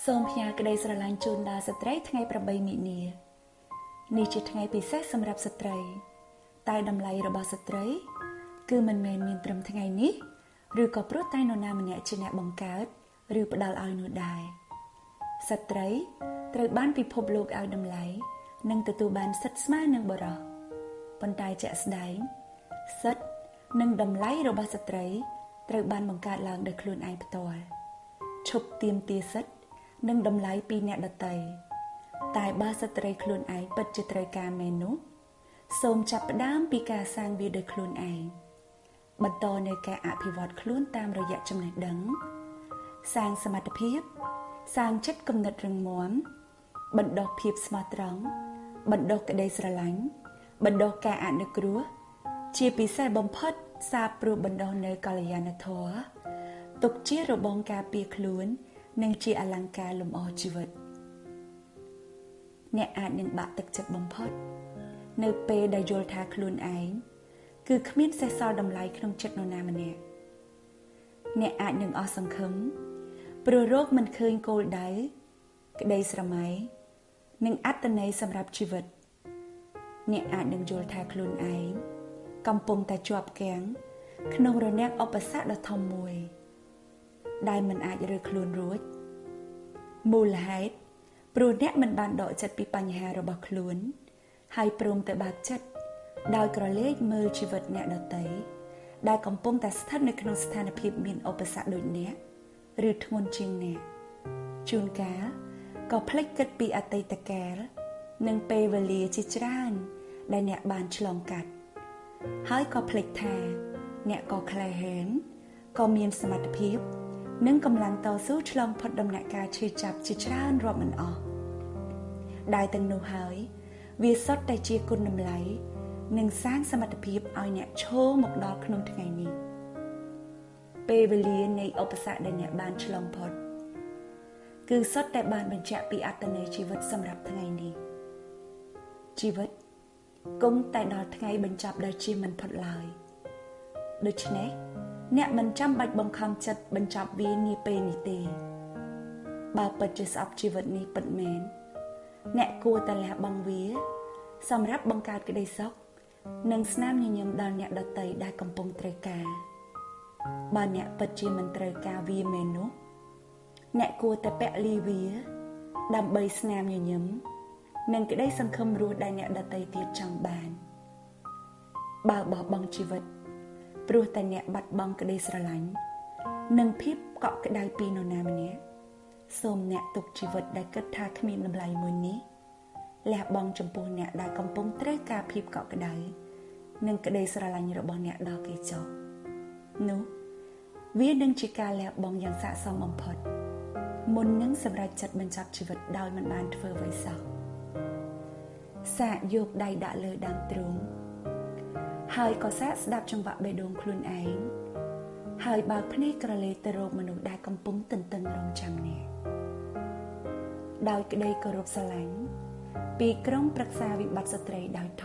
សូមផ្ញើក្តីស្រឡាញ់ជូនដល់ស្ត្រីថ្ងៃ8មិនិនានេះជាថ្ងៃពិសេសសម្រាប់ស្ត្រីតែតម្លៃរបស់ស្ត្រីគឺមិនមែនមានត្រឹមថ្ងៃនេះឬក៏ព្រោះតែនរណាម្នាក់ជាអ្នកបង្កើតឬផ្ដល់ឲ្យនោះដែរស្ត្រីត្រូវបានពិភពលោកឲ្យតម្លៃនិងទទួលបានសិទ្ធិស្មើនឹងបុរសប៉ុន្តែជាក់ស្ដែងសិទ្ធិនិងតម្លៃរបស់ស្ត្រីត្រូវបានបង្កើតឡើងដោយខ្លួនឯងផ្ទាល់ឈប់ទាមទារសិទ្ធិនិងតម្លៃពីអ្នកដទៃតែបើស្ត្រីខ្លួនឯងពិតជាត្រូវការមែននោះសូមចាប់ផ្ដើមពីការសាងវាដោយខ្លួនឯងបន្តនៅការអភិវឌ្ឍខ្លួនតាមរយៈចំណេះដឹងសាងសមត្ថភាពសាងចិត្តគំនិតរឹងមាំបណ្ដុះភាពស្មោះត្រង់បណ្ដុះក្តីស្រឡាញ់បណ្ដុះការអនុគ្រោះជាពិសេសបំផុតសាបព្រោះបណ្ដុះនៅកល្យាណធម៌ទុកជារបងការពារខ្លួននិងជាអលង្ការលម្អជីវិតអ្នកអាចនឹងបាក់ទឹកចិត្តបំផុតនៅពេលដែលយល់ថាខ្លួនឯងគឺគ្មានសេះសល់តម្លៃក្នុងចិត្តនរណាម្នាក់អ្នកអាចនឹងអស់សង្ឃឹមព្រោះរកមិនឃើញគោលដៅក្តីស្រមៃនិងអត្ថន័យសម្រាប់ជីវិតអ្នកអាចនឹងយល់ថាខ្លួនឯងកំពុងតែជាប់គាំងក្នុងរនាំងឧបសគ្គដ៏ធំមួយដែលមិនអាចរើខ្លួនរួចមូលហេតុព្រោះអ្នកមិនបានដកចិត្តពីបញ្ហារបស់ខ្លួនហើយព្រមតែបើកចិត្តដោយក្រឡេកមើលជីវិតអ្នកដទៃដែលកំពុងតែស្ថិតនៅក្នុងស្ថានភាពមានឧបសគ្គដូចអ្នកឬធ្ងន់ជាងអ្នកជួនកាលក៏ភ្លេចគិតពីអតីតកាលនិងពេលវេលាជាច្រើនដែលអ្នកបានឆ្លងកាត់ហើយក៏ភ្លេចថាអ្នកក៏ក្លាហានក៏មានសមត្ថភាពនិងកម្លាំងតស៊ូឆ្លងផុតដំណាក់កាលឈឺចាប់ជាច្រើនរាប់មិនអស់ដែលទាំងនោះហើយវាសុទ្ធតែជាគុណតម្លៃនិងសាងសមត្ថភាពឲ្យអ្នកឈរមកដល់ក្នុងថ្ងៃនេះពេលវេលានៃឧបសគ្គដែលអ្នកបានឆ្លងផុតគឺសុទ្ធតែបានបញ្ជាក់ពីអត្ថន័យជីវិតសម្រាប់ថ្ងៃនេះជីវិតគង់តែដល់ថ្ងៃបញ្ចប់ដោយជាមិនផុតឡើយដូច្នេះអ្នកមិនចាំបាច់បង្ខំចិត្តបញ្ចប់វានាពេលនេះទេបើពិតជាស្អប់ជីវិតនេះពិតមែនអ្នកគួរតែលះបង់វាសម្រាប់បង្កើតក្តីសុខនិងស្នាមញញឹមដល់អ្នកដទៃដែលកំពុងត្រូវការបើអ្នកពិតជាមិនត្រូវការវាមែននោះអ្នកគួរតែពលីវាដើម្បីស្នាមញញឹមនិងក្តីសង្ឃឹមរស់ដែលអ្នកដទៃទៀតចង់បានបើបោះបង់ជីវិតព្រោះតែអ្នកបាត់បង់ក្តីស្រឡាញ់និងភាពកក់ក្ដៅពីនរណាម្នាក់សូមអ្នកទុកជីវិតដែលគិតថាគ្មានតម្លៃមួយនេះលះបង់ចំពោះអ្នកដែលកំពុងត្រូវការភាពកក់ក្ដៅនិងក្តីស្រឡាញ់របស់អ្នកដល់គេចុះនោះវានឹងជាការលះបង់យ៉ាងស័ក្តិសមបំផុតមុននឹងសម្រេចចិត្តបញ្ចប់ជីវិតដោយមិនបានធ្វើអ្វីសោះសាកយកដៃដាក់លើដើមទ្រូងហើយក៏សាកស្ដាប់ចង្វាក់បេះដូងខ្លួនឯងហើយបើកភ្នែកក្រឡេកទៅរកមនុស្សដែលកំពុងទន្ទឹងរង់ចាំអ្នកដោយក្តីគោរពស្រឡាញ់ពីក្រុមប្រឹក្សាវិបត្តិស្ត្រីដោយធ